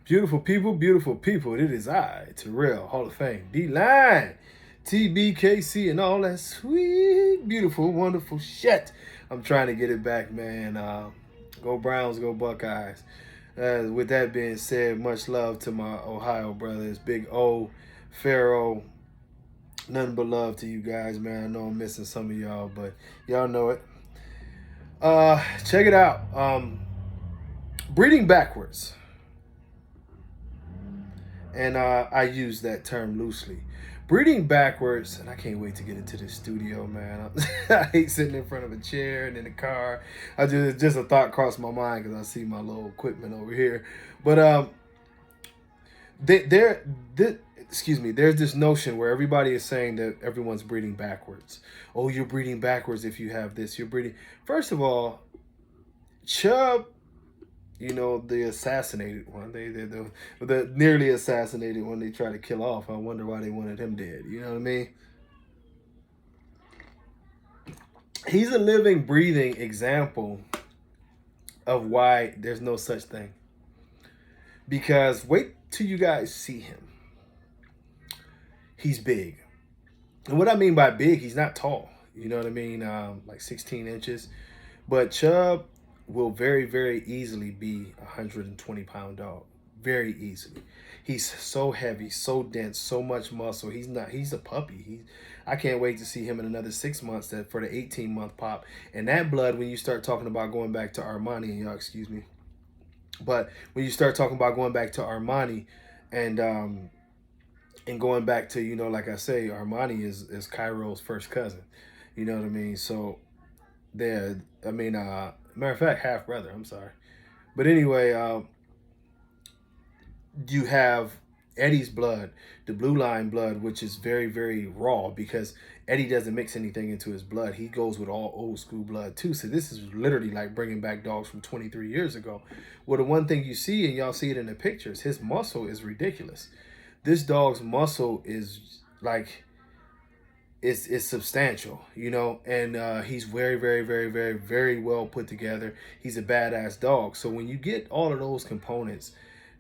Beautiful people. It is I, Terrell, Hall of Fame, D-Line, tbkc, and all that sweet, beautiful, wonderful shit. I'm trying to get it back, man. Go Browns, go Buckeyes. With that being said, much love to my Ohio brothers, Big O, Pharaoh. Nothing but love to you guys, man. I know I'm missing some of y'all, but y'all know it. Check it out. Breeding backwards. And I use that term loosely. Breeding backwards, and I can't wait to get into this studio, man. I hate sitting in front of a chair and in the car. I just a thought crossed my mind because I see my little equipment over here. But there, excuse me. There's this notion where everybody is saying that everyone's breeding backwards. Oh, you're breeding backwards if you have this. You're breeding. First of all, Chubb, the assassinated one, the nearly assassinated one they try to kill off. I wonder why they wanted him dead. You know what I mean? He's a living, breathing example of why there's no such thing. Because wait till you guys see him. He's big. And what I mean by big, he's not tall. You know what I mean? Like 16 inches. But Chubb will very, very easily be a 120-pound dog. Very easily. He's so heavy, so dense, so much muscle. He's a puppy. I can't wait to see him in another 6 months for the 18-month pop. And that blood, when you start talking about going back to Armani, and y'all excuse me, but when you start talking about going back to Armani and going back to, like I say, Armani is Cairo's first cousin. You know what I mean? So matter of fact, half brother. I'm sorry, but anyway, you have Eddie's blood, the blue line blood, which is very, very raw because Eddie doesn't mix anything into his blood. He goes with all old school blood too. So this is literally like bringing back dogs from 23 years ago. Well, the one thing you see, and y'all see it in the pictures, his muscle is ridiculous. This dog's muscle is like it's substantial, and he's very, very, very, very, very well put together. He's a badass dog. So when you get all of those components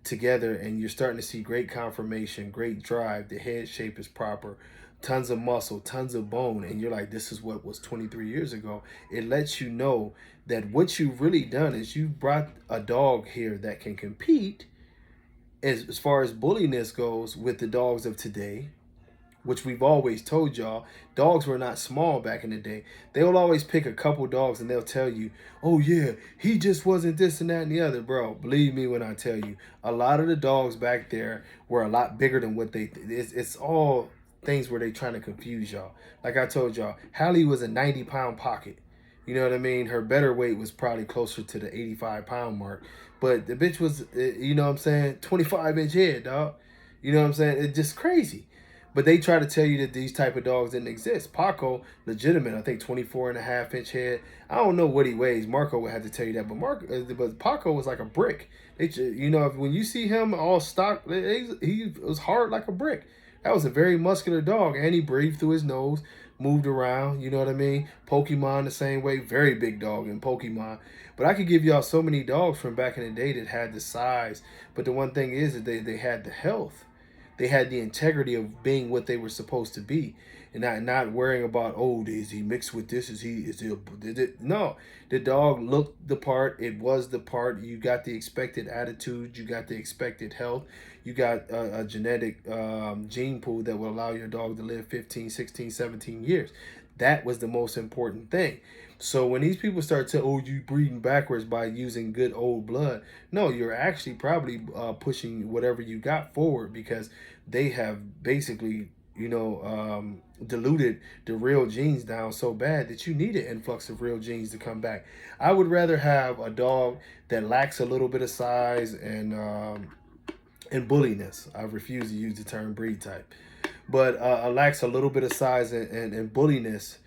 together and you're starting to see great conformation, great drive, the head shape is proper, tons of muscle, tons of bone, and you're like, this is what was 23 years ago. It lets you know that what you've really done is you brought a dog here that can compete as far as bulliness goes with the dogs of today, which we've always told y'all, dogs were not small back in the day. They'll always pick a couple dogs and they'll tell you, oh yeah, he just wasn't this and that and the other. Bro, believe me when I tell you, a lot of the dogs back there were a lot bigger than what it's all things where they trying to confuse y'all. Like I told y'all, Hallie was a 90-pound pocket. You know what I mean? Her better weight was probably closer to the 85-pound mark. But the bitch was, you know what I'm saying, 25-inch head, dog. You know what I'm saying? It's just crazy. But they try to tell you that these type of dogs didn't exist. Paco, legitimate, I think 24.5-inch head. I don't know what he weighs. Marco would have to tell you that. But Paco was like a brick. When you see him all stock, he was hard like a brick. That was a very muscular dog. And he breathed through his nose, moved around, you know what I mean? Pokemon the same way. Very big dog in Pokemon. But I could give y'all so many dogs from back in the day that had the size. But the one thing is that they had the health. They had the integrity of being what they were supposed to be, and not worrying about, oh, is he mixed with this? No, the dog looked the part. It was the part. You got the expected attitude. You got the expected health. You got a genetic gene pool that will allow your dog to live 15, 16, 17 years. That was the most important thing. So when these people start to, oh, you breeding backwards by using good old blood, no, you're actually probably pushing whatever you got forward because they have basically, diluted the real genes down so bad that you need an influx of real genes to come back. I would rather have a dog that lacks a little bit of size and bulliness. I refuse to use the term breed type, but lacks a little bit of size and bulliness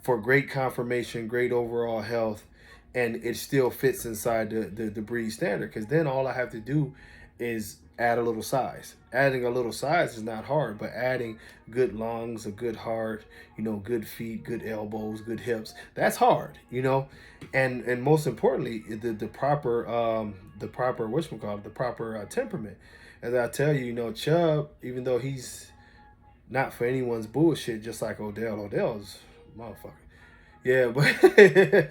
for great conformation, great overall health, and it still fits inside the breed standard. Because then all I have to do is add a little size. Adding a little size is not hard, but adding good lungs, a good heart, good feet, good elbows, good hips, that's hard, and most importantly, the proper whatchamacallit, the proper temperament. As I tell you, Chubb, even though he's not for anyone's bullshit, just like Odell. Odell's motherfucker. Yeah, but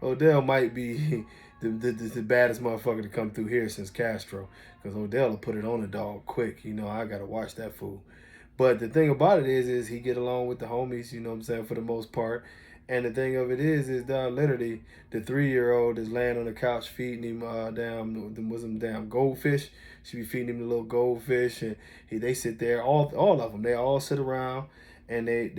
Odell might be the baddest motherfucker to come through here since Castro, because Odell will put it on a dog quick. I gotta watch that fool. But the thing about it is he get along with the homies. You know what I'm saying, for the most part. And the thing of it is literally the 3-year-old is laying on the couch feeding him damn goldfish. She be feeding him the little goldfish, and they sit there, all of them. They all sit around, and they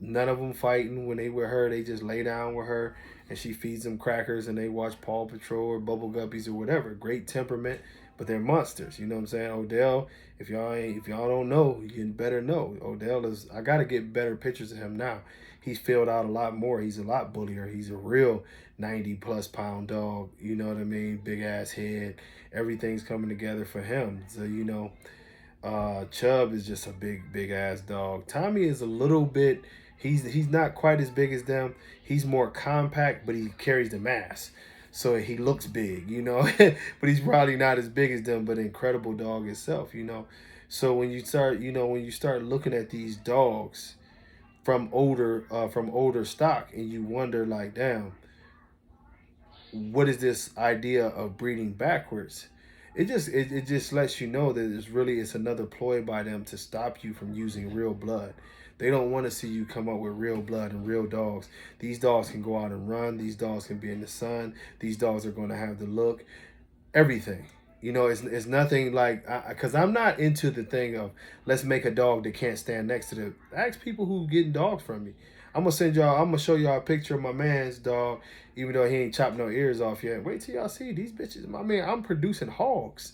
none of them fighting. When they with her, they just lay down with her, and she feeds them crackers, and they watch Paw Patrol or Bubble Guppies or whatever. Great temperament, but they're monsters. You know what I'm saying? Odell, if y'all don't know, you better know. Odell is. I gotta get better pictures of him now. He's filled out a lot more. He's a lot bullier. He's a real 90+ pound dog. You know what I mean? Big ass head. Everything's coming together for him. So Chubb is just a big ass dog. Tommy is a little bit. He's not quite as big as them. He's more compact, but he carries the mass, so he looks big, but he's probably not as big as them. But incredible dog itself. So when you start looking at these dogs from older stock, and you wonder, like, damn, what is this idea of breeding backwards? It just lets you know that it's another ploy by them to stop you from using real blood. They don't want to see you come up with real blood and real dogs. These dogs can go out and run. These dogs can be in the sun. These dogs are going to have the look, everything. It's nothing like, because I'm not into the thing of let's make a dog that can't stand next to the. Ask people who getting dogs from me. I'm gonna show y'all a picture of my man's dog, even though he ain't chopped no ears off yet. Wait till y'all see these bitches. My man, I'm producing hogs.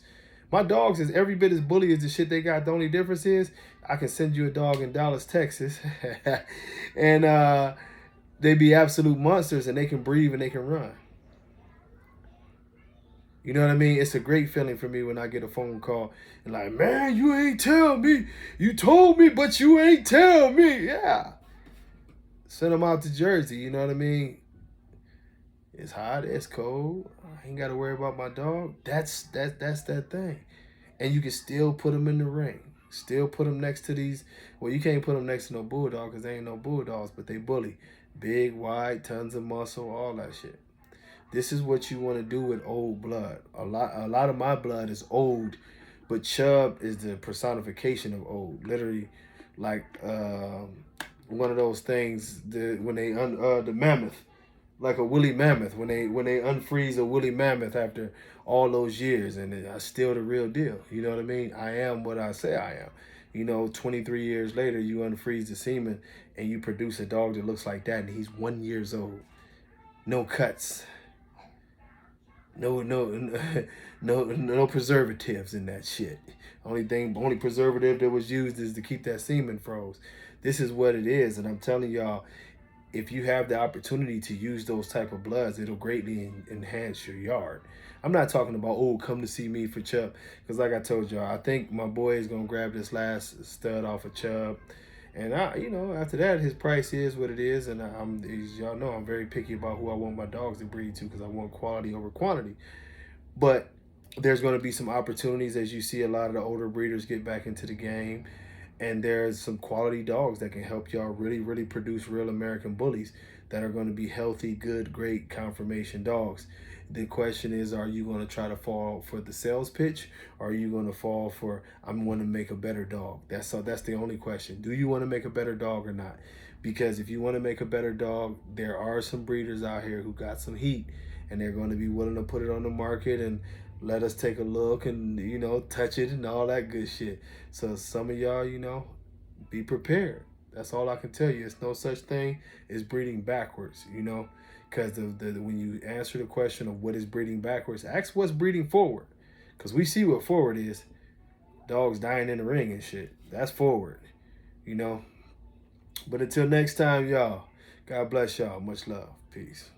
My dogs is every bit as bully as the shit they got. The only difference is I can send you a dog in Dallas, Texas, and they be absolute monsters, and they can breathe and they can run. You know what I mean? It's a great feeling for me when I get a phone call and like, man, you ain't tell me. You told me, but you ain't tell me. Yeah. Send them out to Jersey. You know what I mean? It's hot. It's cold. I ain't got to worry about my dog. That's that thing. And you can still put them in the ring. Still put them next to these. Well, you can't put them next to no bulldog because they ain't no bulldogs, but they bully. Big, wide, tons of muscle, all that shit. This is what you want to do with old blood. A lot of my blood is old, but Chubb is the personification of old. Literally, like one of those things when they the mammoth, like a woolly mammoth, when they unfreeze a woolly mammoth after all those years, and I still the real deal. You know what I mean? I am what I say I am. 23 years later, you unfreeze the semen and you produce a dog that looks like that, and he's 1 year old. No cuts. No preservatives in that shit. Only preservative that was used is to keep that semen froze. This is what it is, and I'm telling y'all, if you have the opportunity to use those type of bloods, it'll greatly enhance your yard. I'm not talking about, come to see me for Chubb, because like I told y'all, I think my boy is gonna grab this last stud off of Chubb. And after that, his price is what it is, and as y'all know, I'm very picky about who I want my dogs to breed to, because I want quality over quantity. But there's going to be some opportunities as you see a lot of the older breeders get back into the game, and there's some quality dogs that can help y'all really produce real American bullies that are going to be healthy, good, great conformation dogs. The question is, are you going to try to fall for the sales pitch, or are you going to fall for, I'm going to make a better dog? That's the only question. Do you want to make a better dog or not? Because if you want to make a better dog, there are some breeders out here who got some heat, and they're going to be willing to put it on the market and let us take a look and, touch it and all that good shit. So some of y'all, be prepared. That's all I can tell you. It's no such thing as breeding backwards, because when you answer the question of what is breeding backwards, ask what's breeding forward, because we see what forward is. Dogs dying in the ring and shit. That's forward, But until next time, y'all, God bless y'all. Much love. Peace.